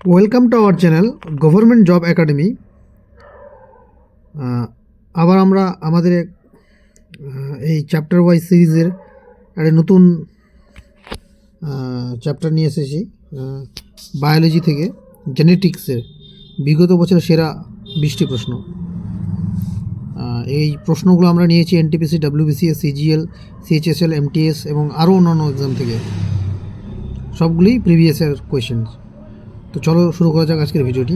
Welcome to our channel government job academy. আবার আমরা আমাদের এই চ্যাপ্টার ওয়াইজ সিরিজের একটা নতুন চ্যাপ্টার নিয়ে এসেছি বায়োলজি থেকে জেনেটিক্সের বিগত বছরের সেরা 20টি প্রশ্ন। এই প্রশ্নগুলো আমরা নিয়েছি NTPC, WBCS, CGL, CHSL, MTS এবং আরও অন্যান্য এক্সাম থেকে। সবগুলোই প্রিভিয়াসের কোয়েশ্চেন। তো চলো শুরু করা যাক আজকের ভিডিওটি।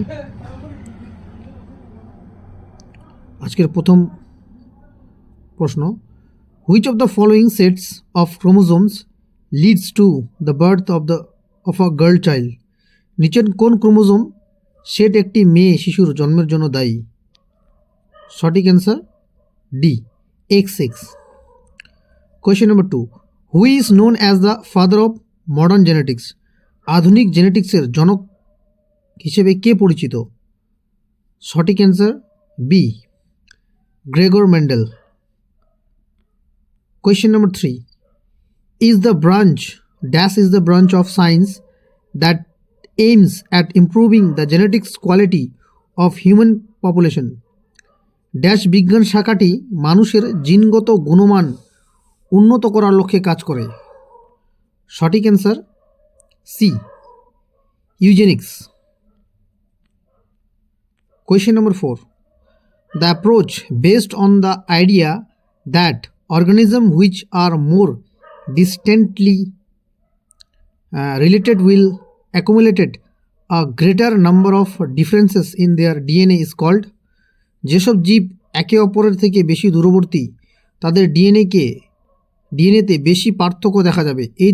আজকের প্রথম প্রশ্ন, which of the following sets of chromosomes leads to the birth of a girl child? নিচের কোন ক্রোমোজোম সেট একটি মেয়ে শিশুর জন্মের জন্য দায়ী? সঠিক answer D, XX। Question number 2, who is known as the father of modern genetics? আধুনিক জেনেটিক্সের জনক হিসেবে কে পরিচিত? সঠিক answer B, Gregor Mendel. Question number 3, is the branch of science that aims at improving the genetics quality of human population? Dash বিজ্ঞান শাখাটি মানুষের জিনগত গুণমান উন্নত করার লক্ষ্যে কাজ করে? সঠিক answer C, eugenics. Question number 4, the approach based on the idea that organisms which are more distantly related will accumulate a greater number of differences in their DNA is called? যেসব জীব একে অপরের থেকে বেশি দূরবর্তী তাদের ডিএনএতে বেশি পার্থক্য দেখা যাবে, এই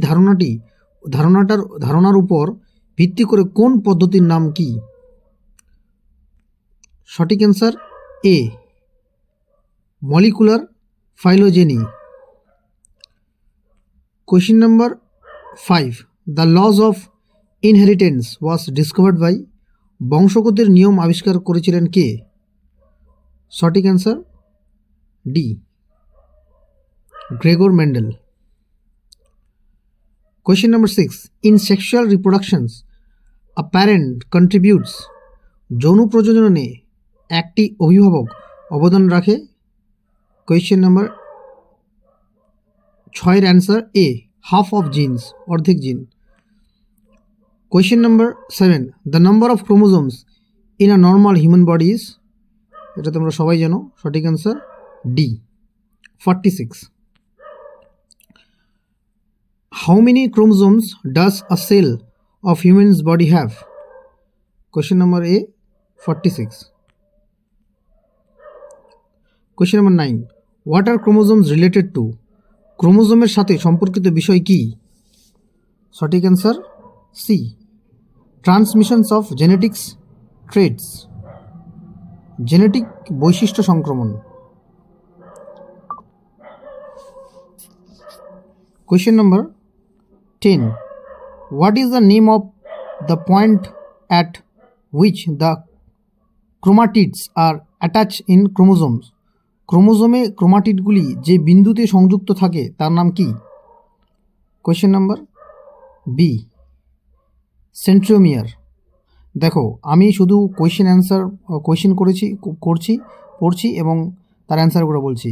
ধারণার উপর ভিত্তি করে কোন পদ্ধতির নাম কি? সঠিক answer A, molecular phylogeny. Question number 5, the laws of inheritance was discovered by? বংশগতির নিয়ম আবিষ্কার করেছিলেন কে? সঠিক answer D, Gregor Mendel. Question number 6, in sexual reproductions a parent contributes? যৌন প্রজননে একটি অভিভাবক অবদান রাখে? কোয়েশ্চেন নাম্বার 6 এর answer A, half of genes, অর্ধেক gene. Question number 7, the number of chromosomes in a normal human body is? এটা তোমরা সবাই জানো, সঠিক answer D, 46। How many chromosomes does a cell of humans body have? Question number A, 46। Question number 9, what are chromosomes related to? ক্রোমোজোমের সাথে সম্পর্কিত বিষয় কি? সঠিক answer C, transmissions of genetics traits, genetic বৈশিষ্ট্য সংক্রমণ। Question number 10, what is the name of the point at which the chromatids are attach in chromosomes? ক্রোমোজোমে ক্রোমাটিডগুলি যে বিন্দুতে সংযুক্ত থাকে তার নাম কি? Question number B, centromere. দেখো, আমি শুধু কোয়েশ্চেন পড়ছি এবং তার অ্যান্সারগুলো বলছি।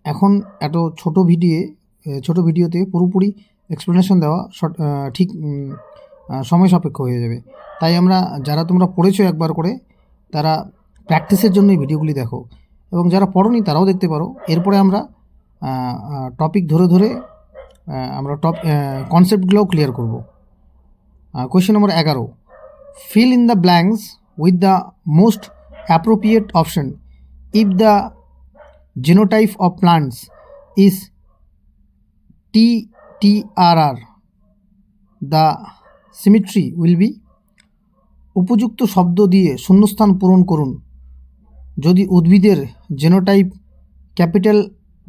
এখন এত ছোট ভিডিওতে পুরোপুরি এক্সপ্লেনেশন দেওয়া ঠিক সময় সাপেক্ষ হয়ে যাবে। তাই যারা তোমরা পড়েছো একবার করে, তারা প্র্যাকটিসের জন্য এই ভিডিওগুলি দেখো, এবং যারা পড়োনি তারাও দেখতে পারো। এরপরে আমরা টপিক ধরে আমরা কনসেপ্টগুলোও ক্লিয়ার করব। Question number 11, fill in the blanks with the most appropriate option. If the genotype of plants is TTRR, the symmetry will be? উপযুক্ত শব্দ দিয়ে শূন্যস্থান পূরণ করুন। যদি উদ্ভিদের genotype capital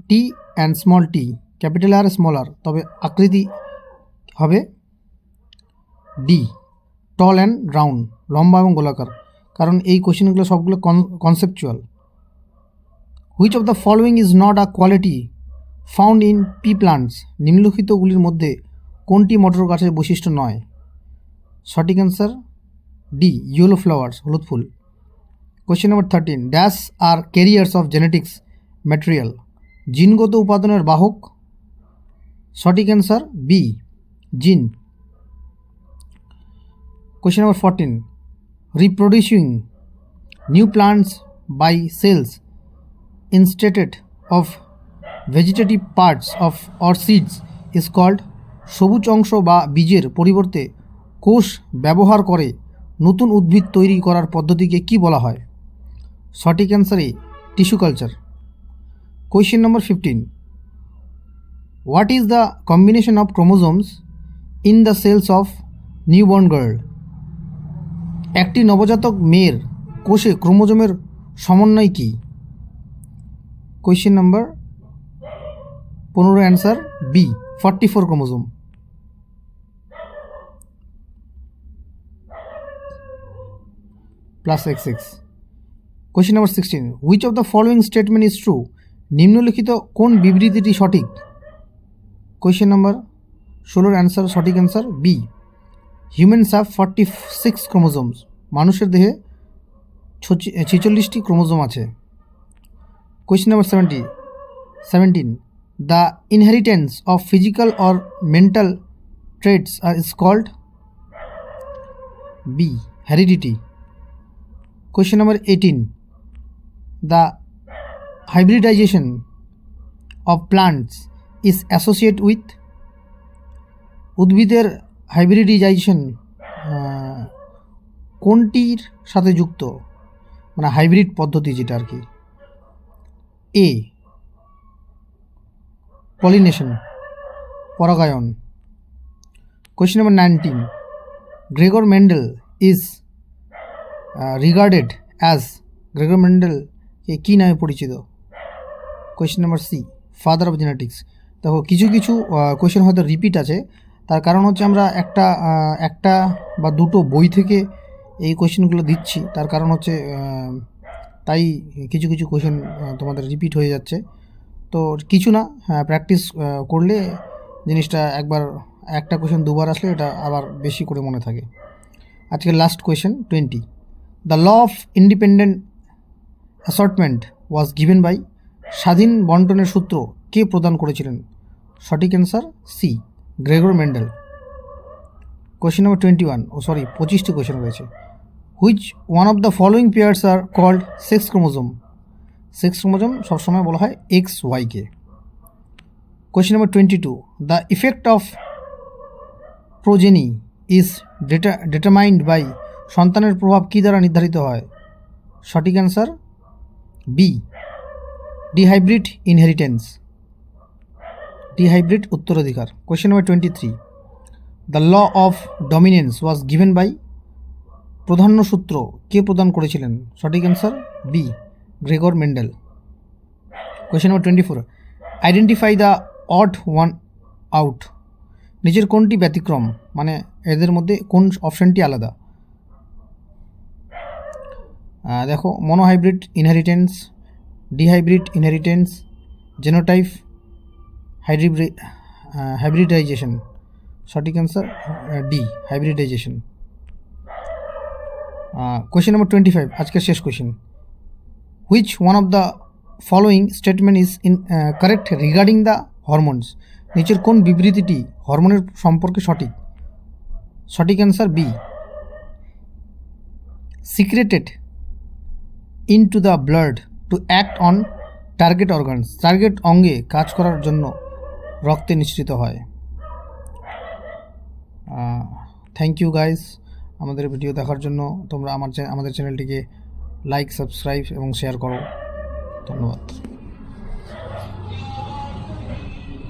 T and small T, capital R small R, তবে আকৃতি হবে ডি, টল অ্যান্ড রাউন্ড, লম্বা এবং গোলাকার। কারণ এই কোশ্চেনগুলো সবগুলো conceptual. Which of the following is not a quality found in pea plants? নিম্নলিখিতগুলির মধ্যে কোনটি মটর গাছের বৈশিষ্ট্য নয়? সঠিক অ্যান্সার ডি ইয়েলো ফ্লাওয়ার্স, হলুদ ফুল। Question number 13, dash are carriers of genetics material, জিনগত উপাদানের বাহক। সঠিক answer B, gene. Question number 14, reproducing new plants by cells instead of vegetative parts of or seeds is called. সবুজ অংশ বা বীজের পরিবর্তে কোষ ব্যবহার করে নতুন উদ্ভিদ তৈরি করার পদ্ধতিকে কি বলা হয়? সঠিক answer A, tissue culture. Question number 15, what is the combination of chromosomes in the cells of newborn girl? একটি নবজাতক মেয়ের কোষে ক্রোমোজোমের সমন্বয় কী? Question number 15, answer B, 44 chromosome. Plus XX। Question number 16, which of the following statement is true? নিম্নলিখিত কোন বিবৃতিটি সঠিক? কোয়েশ্চেন নাম্বার 16, অ্যান্সার, সঠিক answer B, humans have 46 chromosomes. মানুষের দেহে 46টি ক্রোমোজোম আছে। Question number 17, the inheritance of physical or mental traits is called. B, heredity. Question number 18, the hybridization of plants is associated with। উদ্ভিদের hybridisation কোনটির সাথে যুক্ত, মানে হাইব্রিড পদ্ধতি যেটা আর কি? এ, পলিনেশন, পরাগায়ন। Question number 19, Gregor Mendel is regarded as. Gregor মেন্ডেলকে কী নামে পরিচিত? Question number C, father of genetics. দেখো কিছু কিছু কোয়েশ্চেন হয়তো রিপিট আছে, তার কারণ হচ্ছে আমরা একটা বা দুটো বই থেকে এই কোয়েশ্চেনগুলো দিচ্ছি, তার কারণ হচ্ছে তাই কিছু কিছু কোয়েশ্চেন তোমাদের রিপিট হয়ে যাচ্ছে। তো কিছু না, প্র্যাকটিস করলে জিনিসটা একটা কোয়েশ্চেন দুবার আসলে এটা আবার বেশি করে মনে থাকে। আজকের last question 20, the law of independent assortment was given by. স্বাধীন বন্টনের সূত্র কে প্রদান করেছিলেন? সঠিক answer C, Gregor Mendel. Question number 25টি কোয়েশ্চেন রয়েছে। Which one of the following pairs are called sex chromosome? Sex chromosome সবসময় বলা হয় XYকে। Question number 22, the effect of progeny is determined by. সন্তানের প্রভাব কী দ্বারা নির্ধারিত হয়? সঠিক answer B, dihybrid inheritance, dihybrid উত্তরাধিকার। Question number 23, the law of dominance was given by. প্রাধান্য সূত্র কে প্রদান করেছিলেন? সঠিক answer B, Gregor Mendel. Question number 24, identify the odd one out. নিচের কোনটি ব্যতিক্রম, মানে এদের মধ্যে কোন অপশানটি আলাদা? দেখো, monohybrid inheritance, dihybrid inheritance, genotype hybridisation. সঠিক answer D, hybridisation. Question number 25, আজকের শেষ question. Which one of the following statement is correct regarding the hormones? নিচের কোন বিবৃতিটি হরমোনের সম্পর্কে সঠিক? সঠিক answer B, secreted into the blood to act on target organs. Target অঙ্গে কাজ করার জন্য রক্তে নিঃসৃত হয়। থ্যাংক ইউ গাইস, আমাদের ভিডিও দেখার জন্য। তোমরা আমাদের চ্যানেলটিকে লাইক, সাবস্ক্রাইব এবং শেয়ার করো। ধন্যবাদ।